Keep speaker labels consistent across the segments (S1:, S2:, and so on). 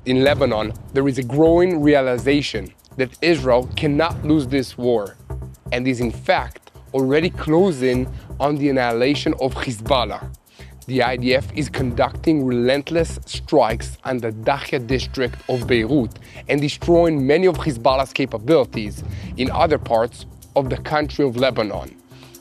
S1: In Lebanon, there is a growing realization that Israel cannot lose this war, and is in fact already closing on the annihilation of Hezbollah. The IDF is conducting relentless strikes on the Dakhia district of Beirut and destroying many of Hezbollah's capabilities in other parts of the country of Lebanon.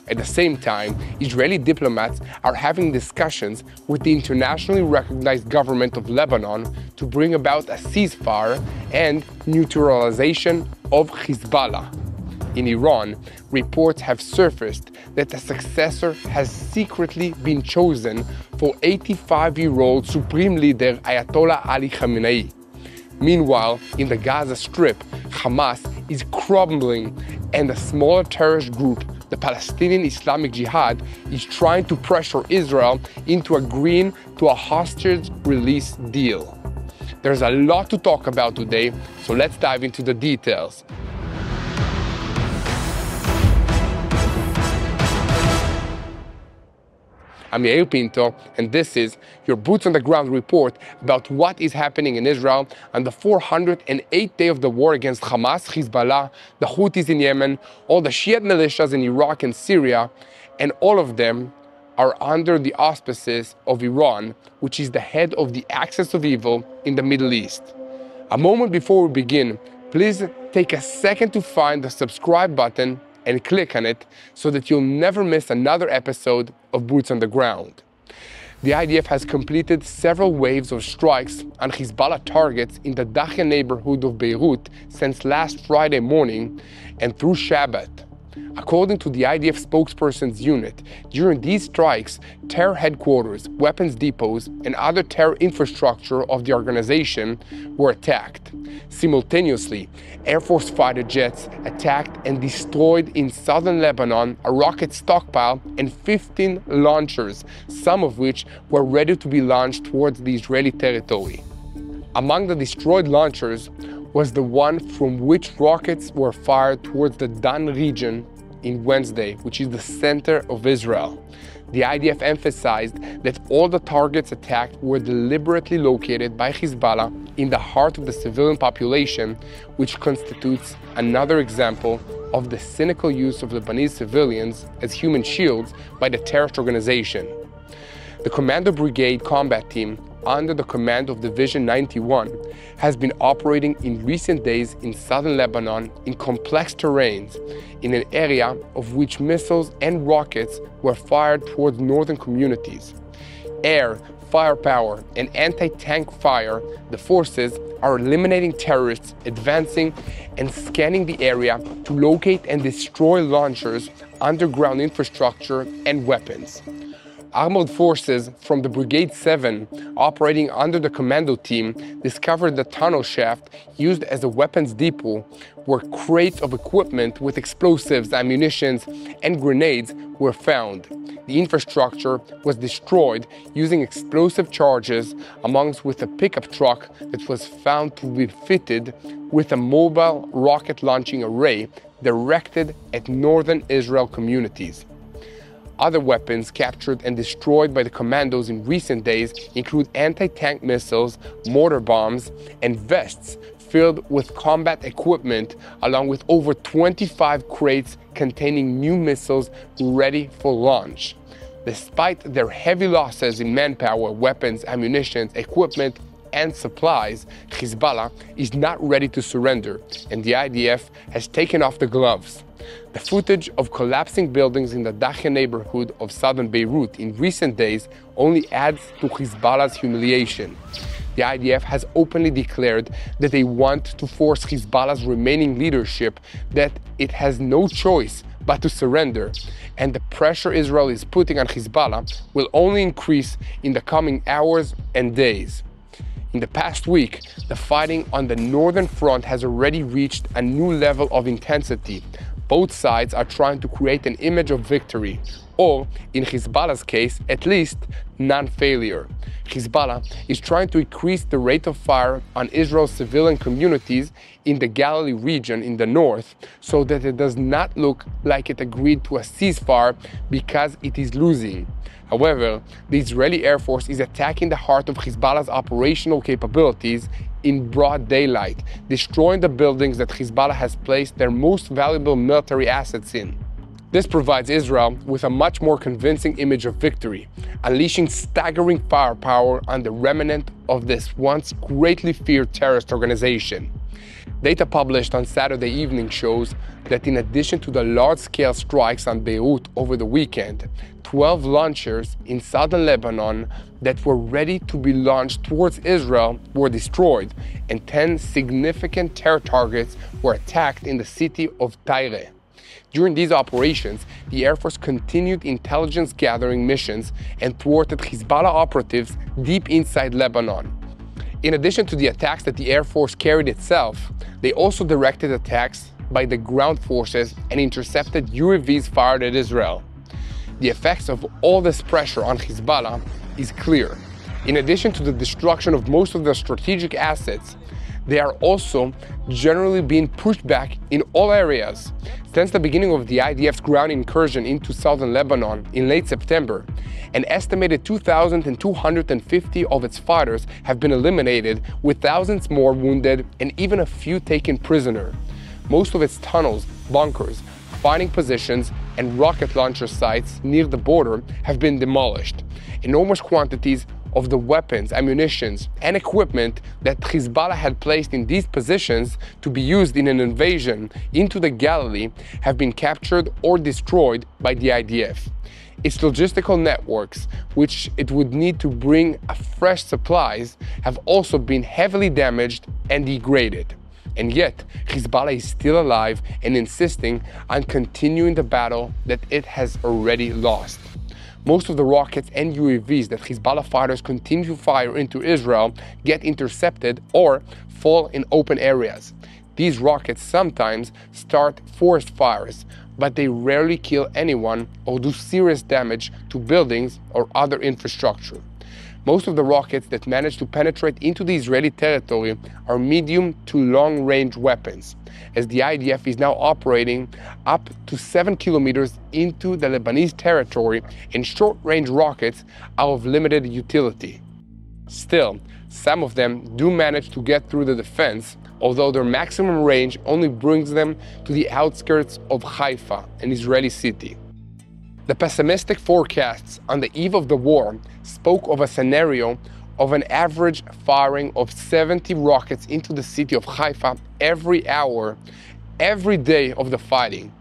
S1: At the same time, Israeli diplomats are having discussions with the internationally recognized government of Lebanon to bring about a ceasefire and neutralization of Hezbollah. In Iran, reports have surfaced that a successor has secretly been chosen for 85-year-old Supreme Leader Ayatollah Ali Khamenei. Meanwhile, in the Gaza Strip, Hamas is crumbling, and a smaller terrorist group, the Palestinian Islamic Jihad, is trying to pressure Israel into agreeing to a hostage release deal. There's a lot to talk about today, so let's dive into the details. I'm Yair Pinto, and this is your Boots on the Ground report about what is happening in Israel on the 408th day of the war against Hamas, Hezbollah, the Houthis in Yemen, all the Shiite militias in Iraq and Syria, and all of them are under the auspices of Iran, which is the head of the axis of evil in the Middle East. A moment before we begin, please take a second to find the subscribe button and click on it so that you'll never miss another episode of Boots on the Ground. The IDF has completed several waves of strikes on Hezbollah targets in the Dakhia neighborhood of Beirut since last Friday morning and through Shabbat. According to the IDF spokesperson's unit, during these strikes, terror headquarters, weapons depots, and other terror infrastructure of the organization were attacked. Simultaneously, Air Force fighter jets attacked and destroyed in southern Lebanon a rocket stockpile and 15 launchers, some of which were ready to be launched towards the Israeli territory. Among the destroyed launchers was the one from which rockets were fired towards the Dan region in Wednesday, which is the center of Israel. The IDF emphasized that all the targets attacked were deliberately located by Hezbollah in the heart of the civilian population, which constitutes another example of the cynical use of Lebanese civilians as human shields by the terrorist organization. The Commando Brigade combat team, under the command of Division 91, has been operating in recent days in southern Lebanon in complex terrains, in an area of which missiles and rockets were fired towards northern communities. Air, firepower, and anti-tank fire, the forces are eliminating terrorists, advancing and scanning the area to locate and destroy launchers, underground infrastructure, and weapons. Armored forces from the Brigade 7, operating under the commando team, discovered the tunnel shaft used as a weapons depot, where crates of equipment with explosives, ammunition, and grenades were found. The infrastructure was destroyed using explosive charges, amongst with a pickup truck that was found to be fitted with a mobile rocket launching array directed at northern Israel communities. Other weapons captured and destroyed by the commandos in recent days include anti-tank missiles, mortar bombs, and vests filled with combat equipment, along with over 25 crates containing new missiles ready for launch. Despite their heavy losses in manpower, weapons, ammunition, equipment, and supplies, Hezbollah is not ready to surrender, and the IDF has taken off the gloves. The footage of collapsing buildings in the Dakhia neighborhood of southern Beirut in recent days only adds to Hezbollah's humiliation. The IDF has openly declared that they want to force Hezbollah's remaining leadership that it has no choice but to surrender, and the pressure Israel is putting on Hezbollah will only increase in the coming hours and days. In the past week, the fighting on the northern front has already reached a new level of intensity. Both sides are trying to create an image of victory, or, in Hezbollah's case, at least, non-failure. Hezbollah is trying to increase the rate of fire on Israel's civilian communities in the Galilee region in the north, so that it does not look like it agreed to a ceasefire because it is losing. However, the Israeli Air Force is attacking the heart of Hezbollah's operational capabilities in broad daylight, destroying the buildings that Hezbollah has placed their most valuable military assets in. This provides Israel with a much more convincing image of victory, unleashing staggering firepower on the remnant of this once greatly feared terrorist organization. Data published on Saturday evening shows that in addition to the large-scale strikes on Beirut over the weekend, 12 launchers in southern Lebanon that were ready to be launched towards Israel were destroyed, and 10 significant terror targets were attacked in the city of Tyre. During these operations, the Air Force continued intelligence-gathering missions and thwarted Hezbollah operatives deep inside Lebanon. In addition to the attacks that the Air Force carried itself, they also directed attacks by the ground forces and intercepted UAVs fired at Israel. The effects of all this pressure on Hezbollah is clear. In addition to the destruction of most of their strategic assets, they are also generally being pushed back in all areas. Since the beginning of the IDF's ground incursion into southern Lebanon in late September, an estimated 2,250 of its fighters have been eliminated, with thousands more wounded and even a few taken prisoner. Most of its tunnels, bunkers, fighting positions, and rocket launcher sites near the border have been demolished. Enormous quantities of the weapons, ammunitions, and equipment that Hezbollah had placed in these positions to be used in an invasion into the Galilee have been captured or destroyed by the IDF. Its logistical networks, which it would need to bring fresh supplies, have also been heavily damaged and degraded. And yet, Hezbollah is still alive and insisting on continuing the battle that it has already lost. Most of the rockets and UAVs that Hezbollah fighters continue to fire into Israel get intercepted or fall in open areas. These rockets sometimes start forest fires, but they rarely kill anyone or do serious damage to buildings or other infrastructure. Most of the rockets that manage to penetrate into the Israeli territory are medium to long-range weapons, as the IDF is now operating up to 7 kilometers into the Lebanese territory, and short-range rockets are of limited utility. Still, some of them do manage to get through the defense, although their maximum range only brings them to the outskirts of Haifa, an Israeli city. The pessimistic forecasts on the eve of the war spoke of a scenario of an average firing of 70 rockets into the city of Haifa every hour, every day of the fighting.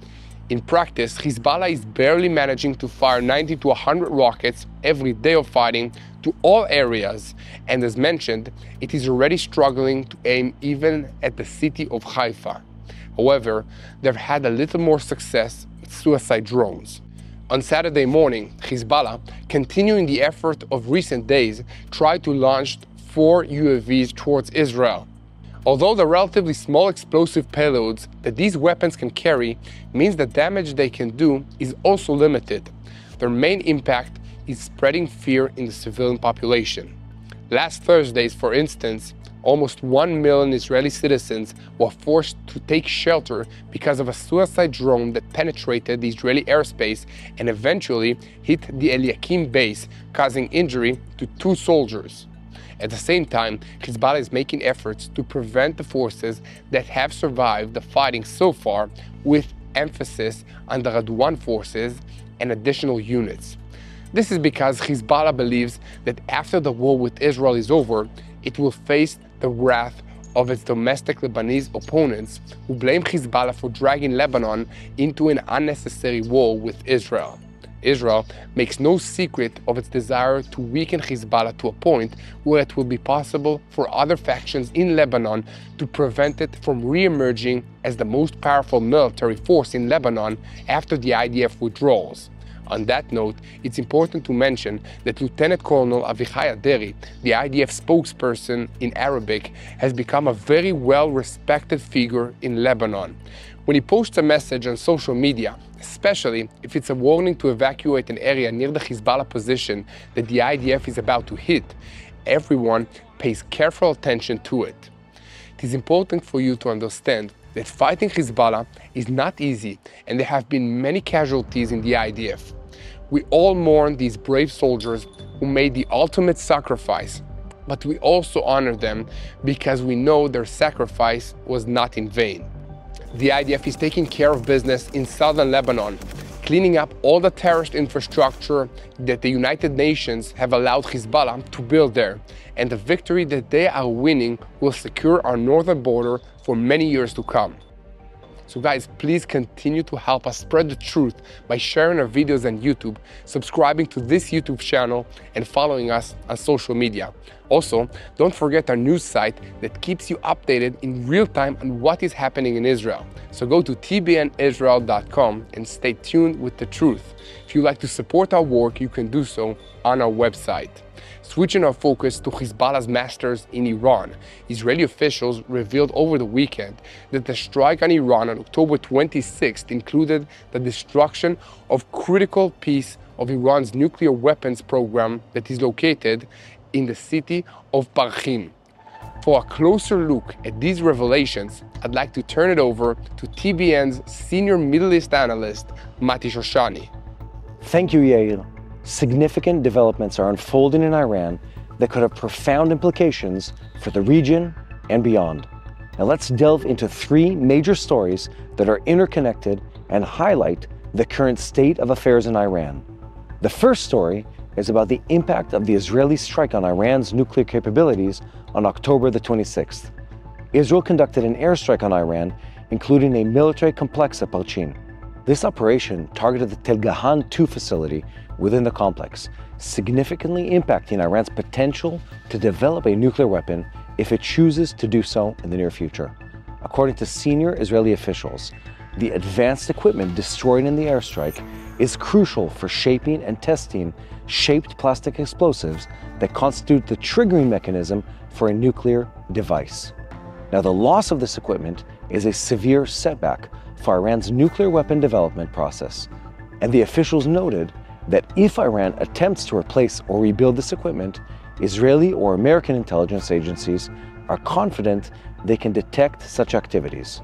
S1: In practice, Hezbollah is barely managing to fire 90 to 100 rockets every day of fighting to all areas, and as mentioned, it is already struggling to aim even at the city of Haifa. However, they've had a little more success with suicide drones. On Saturday morning, Hezbollah, continuing the effort of recent days, tried to launch 4 UAVs towards Israel. Although the relatively small explosive payloads that these weapons can carry means the damage they can do is also limited, their main impact is spreading fear in the civilian population. Last Thursday, for instance, almost 1 million Israeli citizens were forced to take shelter because of a suicide drone that penetrated the Israeli airspace and eventually hit the Eliakim base, causing injury to 2 soldiers. At the same time, Hezbollah is making efforts to prevent the forces that have survived the fighting so far, with emphasis on the Radwan forces and additional units. This is because Hezbollah believes that after the war with Israel is over, it will face the wrath of its domestic Lebanese opponents, who blame Hezbollah for dragging Lebanon into an unnecessary war with Israel. Israel makes no secret of its desire to weaken Hezbollah to a point where it will be possible for other factions in Lebanon to prevent it from re-emerging as the most powerful military force in Lebanon after the IDF withdrawals. On that note, it's important to mention that Lieutenant Colonel Avichai Aderi, the IDF spokesperson in Arabic, has become a very well-respected figure in Lebanon. When he posts a message on social media, especially if it's a warning to evacuate an area near the Hezbollah position that the IDF is about to hit, everyone pays careful attention to it. It is important for you to understand that fighting Hezbollah is not easy, and there have been many casualties in the IDF. We all mourn these brave soldiers who made the ultimate sacrifice, but we also honor them because we know their sacrifice was not in vain. The IDF is taking care of business in southern Lebanon, cleaning up all the terrorist infrastructure that the United Nations have allowed Hezbollah to build there. And the victory that they are winning will secure our northern border for many years to come. So guys, please continue to help us spread the truth by sharing our videos on YouTube, subscribing to this YouTube channel, and following us on social media. Also, don't forget our news site that keeps you updated in real time on what is happening in Israel. So go to tbnisrael.com and stay tuned with the truth. If you'd like to support our work, you can do so on our website. Switching our focus to Hezbollah's masters in Iran, Israeli officials revealed over the weekend that the strike on Iran on October 26th included the destruction of critical piece of Iran's nuclear weapons program that is located in the city of Parchim. For a closer look at these revelations, I'd like to turn it over to TBN's senior Middle East analyst, Mati Shoshani.
S2: Thank you, Yair. Significant developments are unfolding in Iran that could have profound implications for the region and beyond. Now let's delve into three major stories that are interconnected and highlight the current state of affairs in Iran. The first story is about the impact of the Israeli strike on Iran's nuclear capabilities on October the 26th. Israel conducted an airstrike on Iran, including a military complex at Parchim. This operation targeted the Tel Gahan 2 facility within the complex, significantly impacting Iran's potential to develop a nuclear weapon if it chooses to do so in the near future. According to senior Israeli officials, the advanced equipment destroyed in the airstrike is crucial for shaping and testing shaped plastic explosives that constitute the triggering mechanism for a nuclear device. Now, the loss of this equipment is a severe setback for Iran's nuclear weapon development process, and the officials noted that if Iran attempts to replace or rebuild this equipment, Israeli or American intelligence agencies are confident they can detect such activities.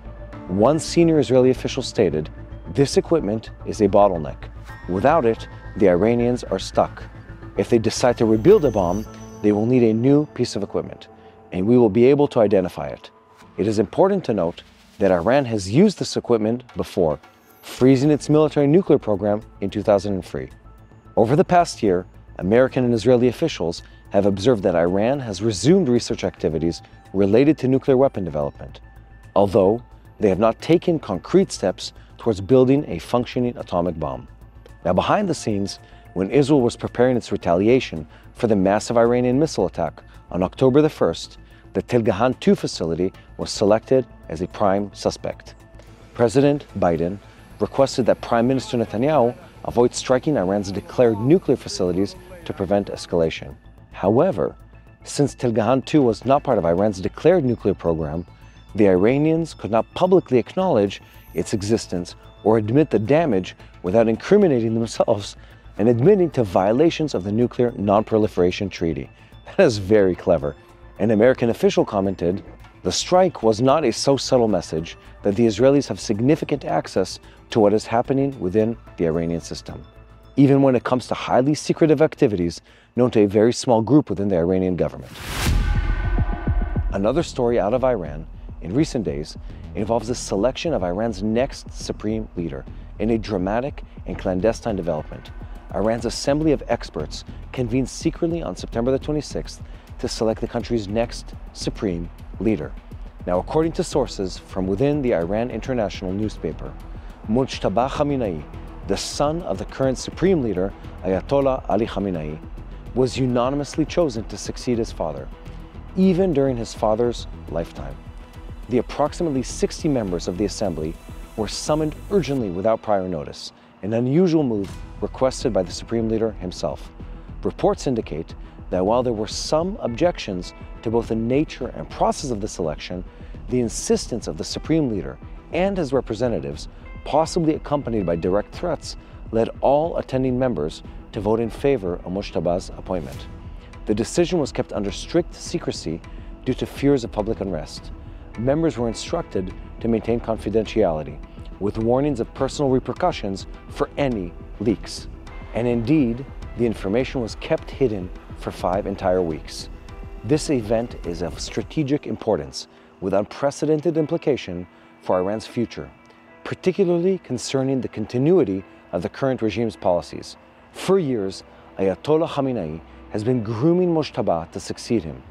S2: One senior Israeli official stated, "This equipment is a bottleneck. Without it, the Iranians are stuck. If they decide to rebuild a bomb, they will need a new piece of equipment, and we will be able to identify it." It is important to note that Iran has used this equipment before, freezing its military nuclear program in 2003. Over the past year, American and Israeli officials have observed that Iran has resumed research activities related to nuclear weapon development, although they have not taken concrete steps towards building a functioning atomic bomb. Now, behind the scenes, when Israel was preparing its retaliation for the massive Iranian missile attack on October the 1st, the Tel Gahan 2 facility was selected as a prime suspect. President Biden requested that Prime Minister Netanyahu avoid striking Iran's declared nuclear facilities to prevent escalation. However, since Tel Gahan 2 was not part of Iran's declared nuclear program, the Iranians could not publicly acknowledge its existence or admit the damage without incriminating themselves and admitting to violations of the Nuclear Non-Proliferation Treaty. That is very clever. An American official commented, "The strike was not a so subtle message that the Israelis have significant access to what is happening within the Iranian system, even when it comes to highly secretive activities known to a very small group within the Iranian government." Another story out of Iran in recent days involves the selection of Iran's next supreme leader in a dramatic and clandestine development. Iran's Assembly of Experts convened secretly on September the 26th to select the country's next supreme leader. Now, according to sources from within the Iran International newspaper, Mujtaba Khamenei, the son of the current supreme leader, Ayatollah Ali Khamenei, was unanimously chosen to succeed his father, even during his father's lifetime. The approximately 60 members of the assembly were summoned urgently without prior notice, an unusual move requested by the supreme leader himself. Reports indicate that while there were some objections to both the nature and process of the selection, the insistence of the supreme leader and his representatives, possibly accompanied by direct threats, led all attending members to vote in favor of Mujtaba's appointment. The decision was kept under strict secrecy due to fears of public unrest. Members were instructed to maintain confidentiality, with warnings of personal repercussions for any leaks. And indeed, the information was kept hidden for 5 entire weeks. This event is of strategic importance with unprecedented implication for Iran's future, particularly concerning the continuity of the current regime's policies. For years, Ayatollah Khamenei has been grooming Mojtaba to succeed him.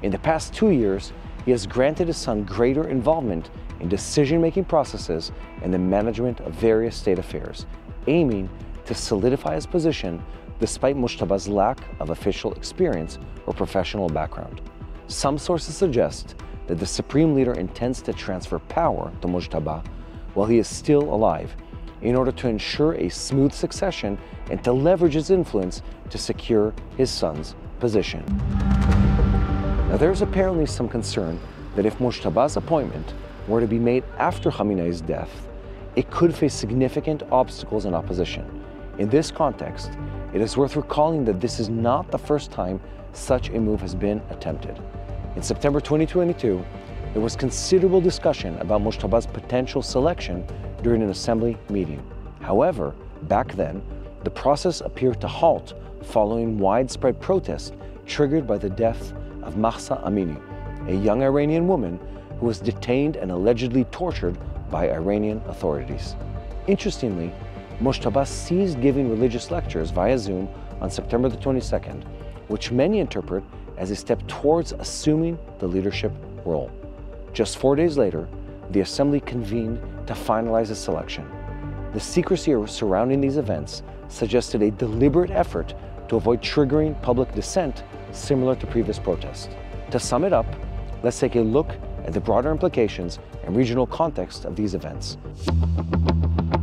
S2: In the past 2 years, he has granted his son greater involvement in decision-making processes and the management of various state affairs, aiming to solidify his position despite Mojtaba's lack of official experience or professional background. Some sources suggest that the supreme leader intends to transfer power to Mojtaba while he is still alive, in order to ensure a smooth succession and to leverage his influence to secure his son's position. Now, there's apparently some concern that if Mojtaba's appointment were to be made after Khamenei's death, it could face significant obstacles and opposition. In this context, it is worth recalling that this is not the first time such a move has been attempted. In September 2022, there was considerable discussion about Mojtaba's potential selection during an assembly meeting. However, back then, the process appeared to halt following widespread protests triggered by the death of Mahsa Amini, a young Iranian woman who was detained and allegedly tortured by Iranian authorities. Interestingly, Mojtaba ceased giving religious lectures via Zoom on September the 22nd, which many interpret as a step towards assuming the leadership role. Just 4 days later, the assembly convened to finalize his selection. The secrecy surrounding these events suggested a deliberate effort to avoid triggering public dissent similar to previous protests. To sum it up, let's take a look at the broader implications and regional context of these events.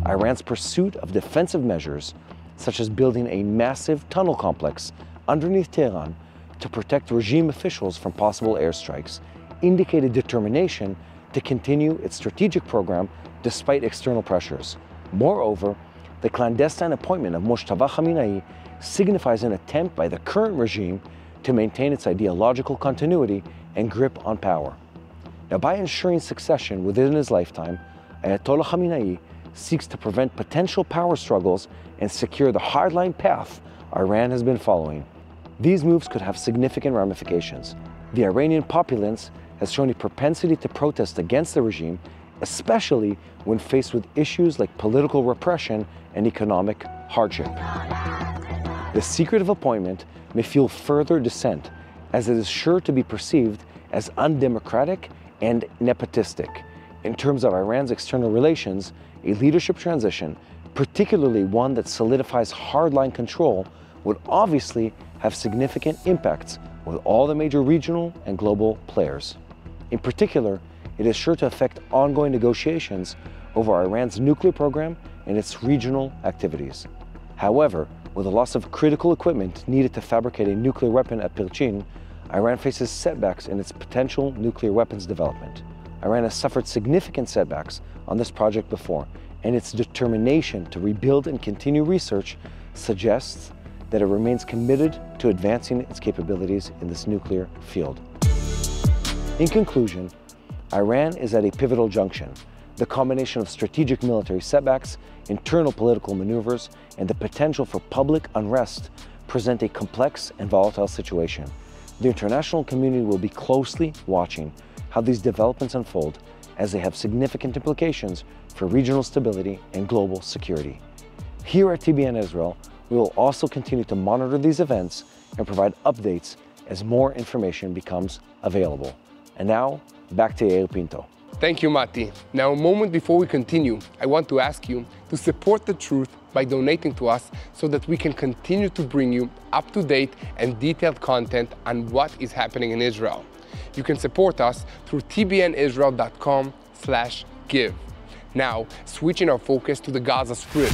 S2: Iran's pursuit of defensive measures, such as building a massive tunnel complex underneath Tehran to protect regime officials from possible airstrikes, indicated determination to continue its strategic program despite external pressures. Moreover, the clandestine appointment of Mojtaba Khamenei signifies an attempt by the current regime to maintain its ideological continuity and grip on power. Now, by ensuring succession within his lifetime, Ayatollah Khamenei seeks to prevent potential power struggles and secure the hardline path Iran has been following. These moves could have significant ramifications. The Iranian populace has shown a propensity to protest against the regime, especially when faced with issues like political repression and economic hardship. The secretive appointment may fuel further dissent, as it is sure to be perceived as undemocratic and nepotistic. In terms of Iran's external relations, a leadership transition, particularly one that solidifies hardline control, would obviously have significant impacts with all the major regional and global players. In particular, it is sure to affect ongoing negotiations over Iran's nuclear program and its regional activities. However, with the loss of critical equipment needed to fabricate a nuclear weapon at Pirchin, Iran faces setbacks in its potential nuclear weapons development. Iran has suffered significant setbacks on this project before, and its determination to rebuild and continue research suggests that it remains committed to advancing its capabilities in this nuclear field. In conclusion, Iran is at a pivotal junction. The combination of strategic military setbacks, internal political maneuvers, and the potential for public unrest present a complex and volatile situation. The international community will be closely watching how these developments unfold, as they have significant implications for regional stability and global security. Here at TBN Israel, we will also continue to monitor these events and provide updates as more information becomes available. And now, back to Yair Pinto.
S1: Thank you, Mati. Now, a moment before we continue, I want to ask you to support the truth by donating to us so that we can continue to bring you up-to-date and detailed content on what is happening in Israel. You can support us through tbnisrael.com/give. Now, switching our focus to the Gaza Strip.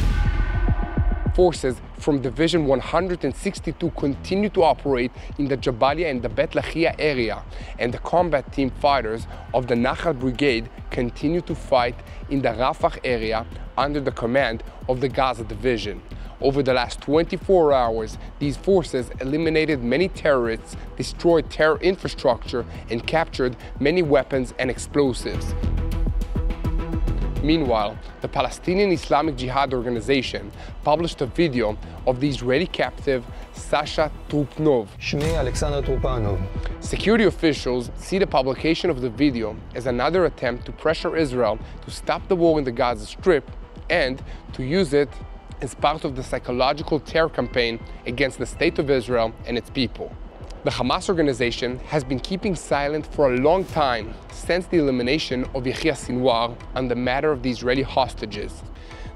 S1: Forces from Division 162 continue to operate in the Jabalia and the Bet Lachia area, and the combat team fighters of the Nachal Brigade continue to fight in the Rafah area under the command of the Gaza Division. Over the last 24 hours, these forces eliminated many terrorists, destroyed terror infrastructure, and captured many weapons and explosives. Meanwhile, the Palestinian Islamic Jihad organization published a video of the Israeli captive Sasha Trupnov.
S3: שמי אלכסנדר טרופנוב.
S1: Security officials see the publication of the video as another attempt to pressure Israel to stop the war in the Gaza Strip and to use it as part of the psychological terror campaign against the state of Israel and its people. The Hamas organization has been keeping silent for a long time since the elimination of Yahya Sinwar on the matter of the Israeli hostages.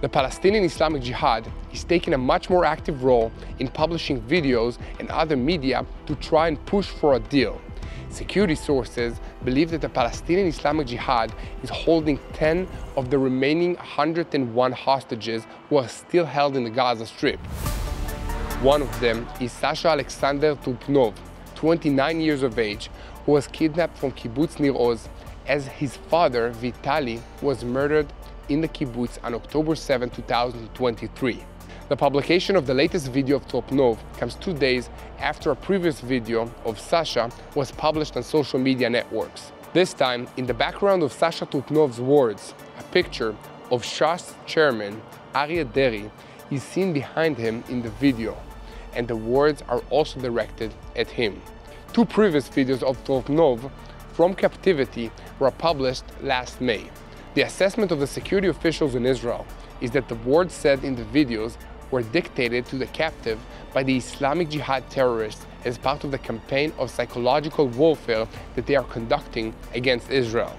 S1: The Palestinian Islamic Jihad is taking a much more active role in publishing videos and other media to try and push for a deal. Security sources believe that the Palestinian Islamic Jihad is holding 10 of the remaining 101 hostages who are still held in the Gaza Strip. One of them is Sasha Alexander Trupnov, 29 years of age, who was kidnapped from kibbutz Nir Oz as his father, Vitali, was murdered in the kibbutz on October 7, 2023. The publication of the latest video of Trupnov comes 2 days after a previous video of Sasha was published on social media networks. This time, in the background of Sasha Trupnov's words, a picture of Shas chairman Aryeh Deri is seen behind him in the video, and the words are also directed at him. 2 previous videos of Trupnov from captivity were published last May. The assessment of the security officials in Israel is that the words said in the videos were dictated to the captive by the Islamic Jihad terrorists as part of the campaign of psychological warfare that they are conducting against Israel.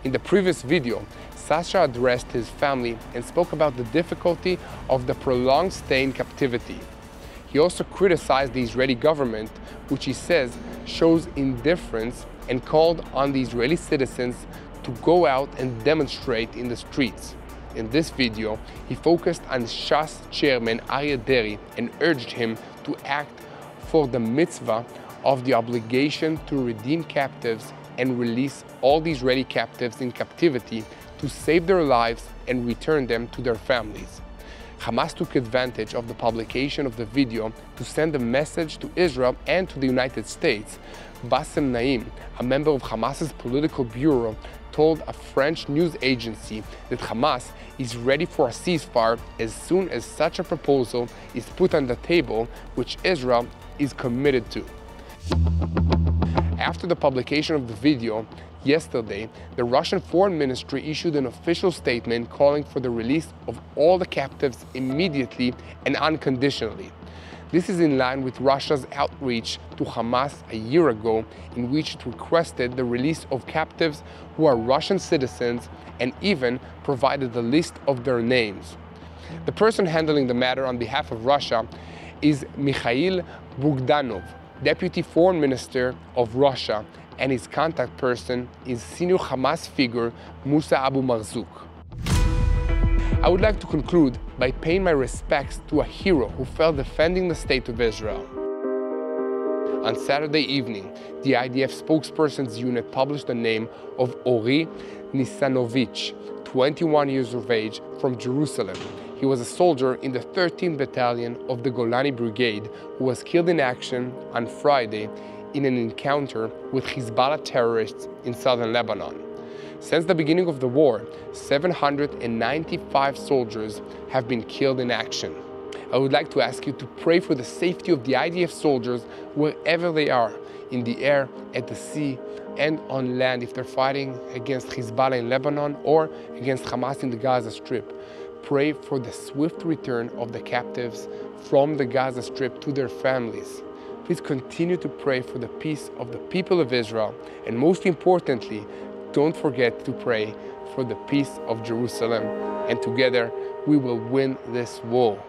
S1: In the previous video, Sasha addressed his family and spoke about the difficulty of the prolonged stay in captivity. He also criticized the Israeli government, which he says shows indifference, and called on the Israeli citizens to go out and demonstrate in the streets. In this video, he focused on Shas chairman Aryeh Deri and urged him to act for the mitzvah of the obligation to redeem captives and release all the Israeli captives in captivity to save their lives and return them to their families. Hamas took advantage of the publication of the video to send a message to Israel and to the United States. Bassem Naim, a member of Hamas's political bureau, told a French news agency that Hamas is ready for a ceasefire as soon as such a proposal is put on the table, which Israel is committed to. After the publication of the video, yesterday, the Russian Foreign Ministry issued an official statement calling for the release of all the captives immediately and unconditionally. This is in line with Russia's outreach to Hamas a year ago, in which it requested the release of captives who are Russian citizens and even provided the list of their names. The person handling the matter on behalf of Russia is Mikhail Bogdanov, Deputy Foreign Minister of Russia, and his contact person is senior Hamas figure Musa Abu Marzouk. I would like to conclude by paying my respects to a hero who fell defending the state of Israel. On Saturday evening, the IDF spokesperson's unit published the name of Ori Nisanovich, 21 years of age, from Jerusalem. He was a soldier in the 13th Battalion of the Golani Brigade who was killed in action on Friday in an encounter with Hezbollah terrorists in southern Lebanon. Since the beginning of the war, 795 soldiers have been killed in action. I would like to ask you to pray for the safety of the IDF soldiers wherever they are, in the air, at the sea, and on land if they're fighting against Hezbollah in Lebanon or against Hamas in the Gaza Strip. Pray for the swift return of the captives from the Gaza Strip to their families. Please continue to pray for the peace of the people of Israel, and most importantly, don't forget to pray for the peace of Jerusalem, and together we will win this war.